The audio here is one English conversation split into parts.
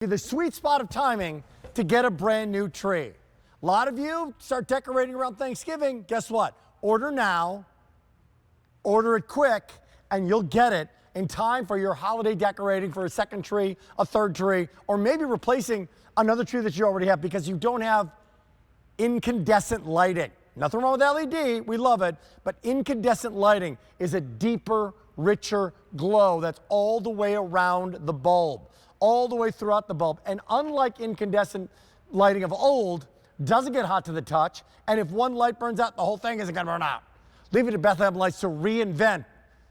The sweet spot of timing to get a brand new tree. A lot of you start decorating around Thanksgiving. Guess what? Order now, order it quick, and you'll get it in time for your holiday decorating for a second tree, a third tree, or maybe replacing another tree that you already have because you don't have incandescent lighting. Nothing wrong with LED, we love it, but incandescent lighting is a deeper, richer glow that's all the way around the bulb, all the way throughout the bulb. And unlike incandescent lighting of old, doesn't get hot to the touch, and if one light burns out, the whole thing isn't gonna burn out. Leave it to Bethlehem Lights to reinvent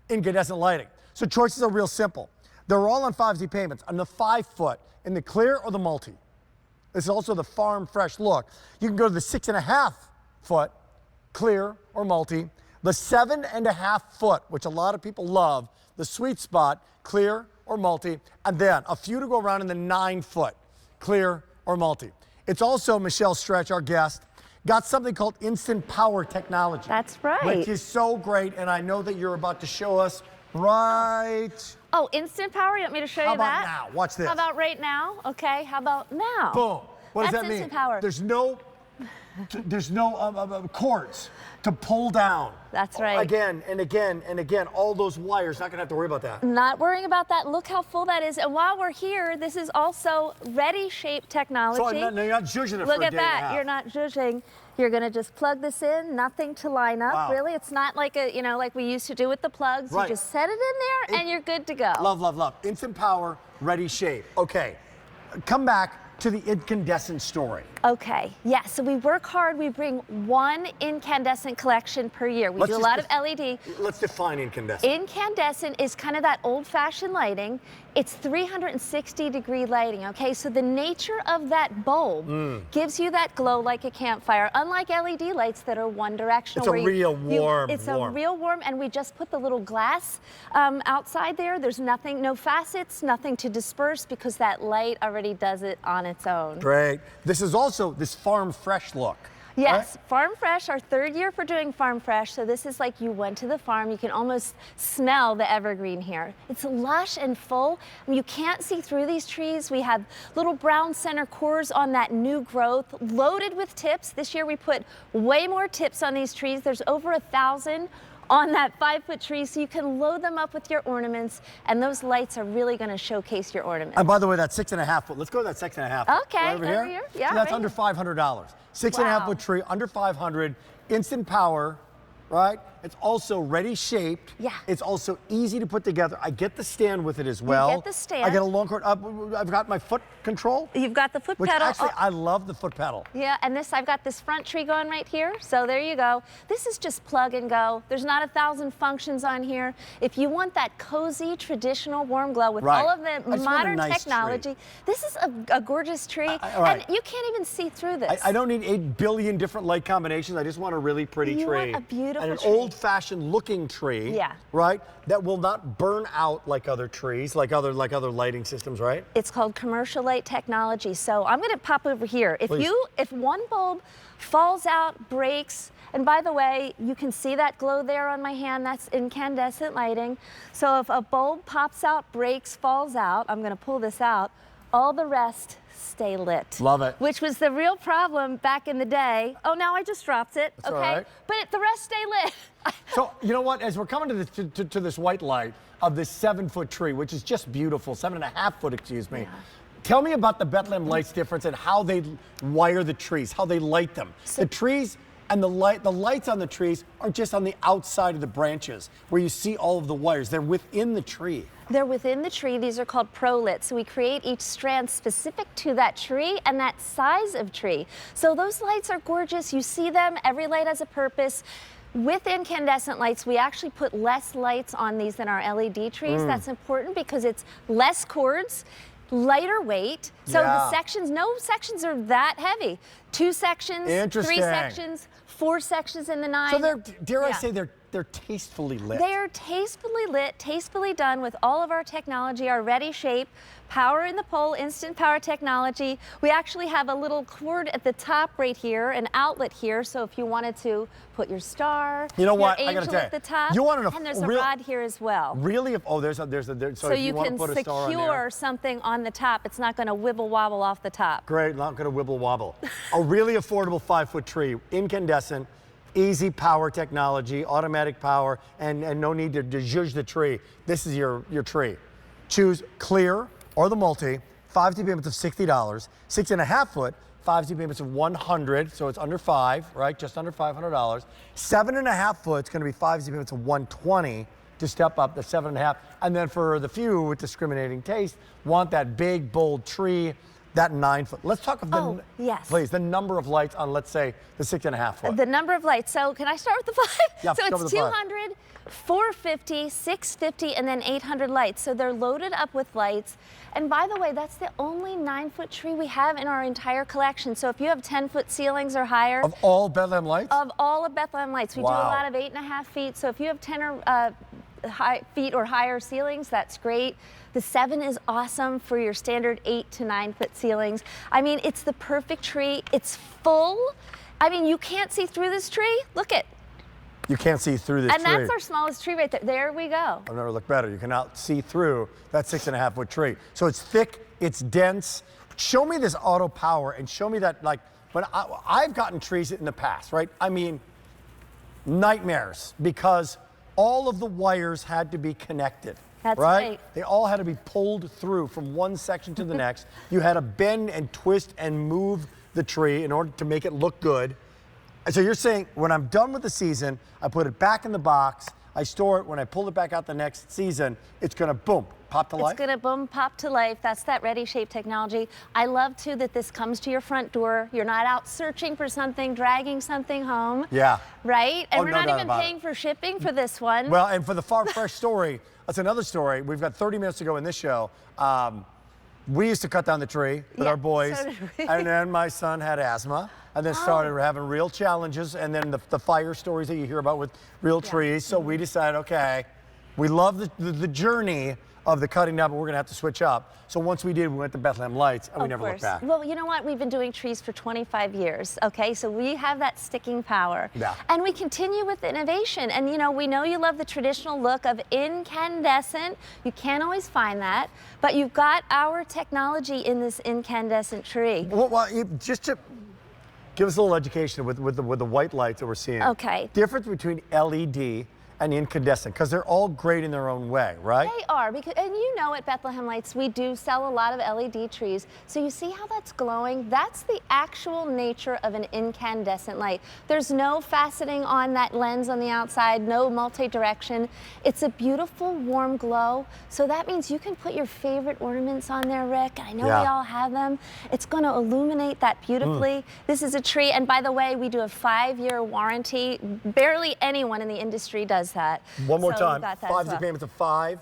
incandescent lighting. So choices are real simple. They're all on 5Z payments, on the 5-foot, in the clear or the multi. This is also the farm fresh look. You can go to the 6.5-foot, clear or multi, the 7.5-foot, which a lot of people love, the sweet spot, clear or multi, and then a few to go around in the 9-foot, clear or multi. It's also, Michelle Stretch, our guest, got something called instant power technology. That's right. Which is so great, and I know that you're about to show us right. Oh, instant power? You want me to show you that? How about now? Watch this. How about right now? Okay, how about now? Boom. What does that That's mean? instant power. There's no cords to pull down. That's right. Again and again and again, all those wires, not gonna have to worry about that. Not worrying about that. Look how full that is. And while we're here, this is also ready shape technology. So you're not zhuzhing it Look for a at day that. and a half. You're not zhuzhing. You're gonna just plug this in, nothing to line up, Wow. really. It's not like like we used to do with the plugs. Right. You just set it in there and you're good to go. Love, love, love. Instant power, ready shape. Okay, come back to the incandescent story. Okay, yeah, so we work hard. We bring one incandescent collection per year. We do a lot of LED. Let's define incandescent. Incandescent is kind of that old-fashioned lighting. It's 360-degree lighting, okay? So the nature of that bulb gives you that glow like a campfire, unlike LED lights that are one-directional. It's a real warm. It's a real warm, and we just put the little glass outside there. There's nothing, no facets, nothing to disperse because that light already does it on its own. Great. This is also this farm fresh look. Yes, right? Farm Fresh, our 3rd year for doing Farm Fresh. So this is like you went to the farm. You can almost smell the evergreen here. It's lush and full. I mean, you can't see through these trees. We have little brown center cores on that new growth, loaded with tips. This year we put way more tips on these trees. There's over 1,000 on that 5-foot tree, so you can load them up with your ornaments, and those lights are really going to showcase your ornaments. And by the way, that 6.5-foot, let's go to that 6.5-foot. Okay, right over here? Yeah, so that's right under $500. 6.5-foot Wow. tree, under 500, instant power, right? It's also ready shaped. Yeah. It's also easy to put together. I get the stand with it as well. You get the stand. I get a long cord. I've got my foot control. You've got the foot Which pedal. actually, I love the foot pedal. Yeah, and I've got this front tree going right here. So there you go. This is just plug and go. There's not 1,000 functions on here. If you want that cozy, traditional warm glow with all of the modern technology, this is a gorgeous tree. And you can't even see through this. I don't need 8 billion different light combinations. I just want a really pretty tree. You want a beautiful and an tree. old-fashioned looking tree. Yeah. Right? That will not burn out like other trees, like other lighting systems, right? It's called commercial light technology. So I'm going to pop over here. If one bulb falls out, breaks, and by the way, you can see that glow there on my hand. That's incandescent lighting. So if a bulb pops out, breaks, falls out, I'm going to pull this out. All the rest stay lit. Love it. Which was the real problem back in the day. Oh, now I just dropped it. That's okay. all right. But the rest stay lit. So, you know what? As we're coming to this white light of this 7-foot tree, which is just beautiful, 7.5-foot, excuse me. Yeah. Tell me about the Bethlehem Lights difference and how they wire the trees, how they light them. The trees and the lights on the trees aren't just on the outside of the branches where you see all of the wires. They're within the tree. They're within the tree. These are called pro-lit. So we create each strand specific to that tree and that size of tree. So those lights are gorgeous. You see them. Every light has a purpose. With incandescent lights, we actually put less lights on these than our LED trees. That's important because it's less cords, lighter weight. So the sections, no sections are that heavy. 2 sections, 3 sections, 4 sections in the 9. So dare I say they're they're tastefully lit. They are tastefully lit, tastefully done with all of our technology, our ready shape, power in the pole, instant power technology. We actually have a little cord at the top right here, an outlet here, so if you wanted to put your star, you know what? your I gotta angel tell you, at the top, you want and there's a rod here as well. Really? Oh, there's so if you want can to put a star on there. secure something on the top. It's not going to wibble wobble off the top. Great, not going to wibble wobble. A really affordable 5-foot tree, incandescent, easy power technology, automatic power, and no need to zhuzh the tree. This is your tree. Choose clear or the multi, 5 D payments of $60, 6.5 foot, 5 D payments of $100, so it's under 5, right? Just under $500. 7.5 foot, it's going to be 5 D payments of $120 to step up the 7.5. And then for the few with discriminating taste, want that big, bold tree, that 9 foot. Let's talk about please, the number of lights on, let's say, the 6.5 foot. The number of lights. So can I start with the 5? Yeah, so it's 200, 450, 650, and then 800 lights. So they're loaded up with lights. And by the way, that's the only 9-foot tree we have in our entire collection. So if you have 10-foot ceilings or higher. Of all Bethlehem lights? Of all of Bethlehem lights. We do a lot of 8.5 feet. So if you have 10 or feet or higher ceilings, that's great. The 7 is awesome for your standard 8 to 9 foot ceilings. I mean, it's the perfect tree. It's full. I mean, you can't see through this tree. Look at. You can't see through this tree. And that's our smallest tree right there. There we go. I've never looked better. You can now see through that 6.5 foot tree. So it's thick, it's dense. Show me this auto power and show me that, like, when I've gotten trees in the past, right? I mean, nightmares, because all of the wires had to be connected. That's right. They all had to be pulled through from one section to the next. You had to bend and twist and move the tree in order to make it look good. And so you're saying when I'm done with the season, I put it back in the box, I store it, when I pull it back out the next season, it's gonna boom, pop to life? It's gonna boom, pop to life. That's that ready shape technology. I love too that this comes to your front door. You're not out searching for something, dragging something home. Yeah. Right? And we're no not doubt even about paying for shipping for this one. Well, and for the Farm Fresh story, that's another story. We've got 30 minutes to go in this show. We used to cut down the tree with our boys, so did we. And then my son had asthma, and then started having real challenges, and then the fire stories that you hear about with real trees. So we decided, okay, we love the journey of the cutting down, but we're gonna have to switch up. So once we did, we went to Bethlehem Lights, and we never looked back. Well, you know what? We've been doing trees for 25 years, okay? So we have that sticking power. Yeah. And we continue with innovation. And, you know, we know you love the traditional look of incandescent. You can't always find that, but you've got our technology in this incandescent tree. Well, just to give us a little education with the white lights that we're seeing. Okay. Difference between LED and incandescent, because they're all great in their own way, right? They are, because, and you know at Bethlehem Lights, we do sell a lot of LED trees. So you see how that's glowing? That's the actual nature of an incandescent light. There's no faceting on that lens on the outside, no multi-direction. It's a beautiful, warm glow. So that means you can put your favorite ornaments on there, Rick. I know we all have them. It's going to illuminate that beautifully. This is a tree, and by the way, we do a 5-year warranty. Barely anyone in the industry does that. One more time, 5 well. payments of 5,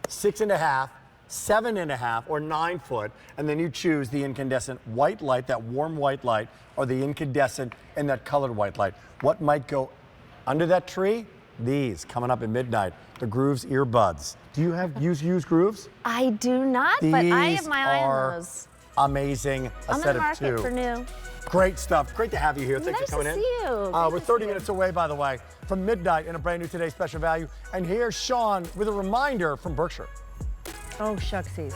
6.5, 7.5, or 9 foot, and then you choose the incandescent white light, that warm white light, or the incandescent and that colored white light. What might go under that tree? These, coming up at midnight, the Grooves earbuds. Do you use Grooves? I do not, but I have my eye on those. Amazing. I'm set in the of 2. market for new. Great stuff. Great to have you here. Thanks Nice for coming to in. see you. We're 30 minutes away, by the way, from midnight in a brand new Today Special Value. And here's Sean with a reminder from Berkshire. Oh, shucksies.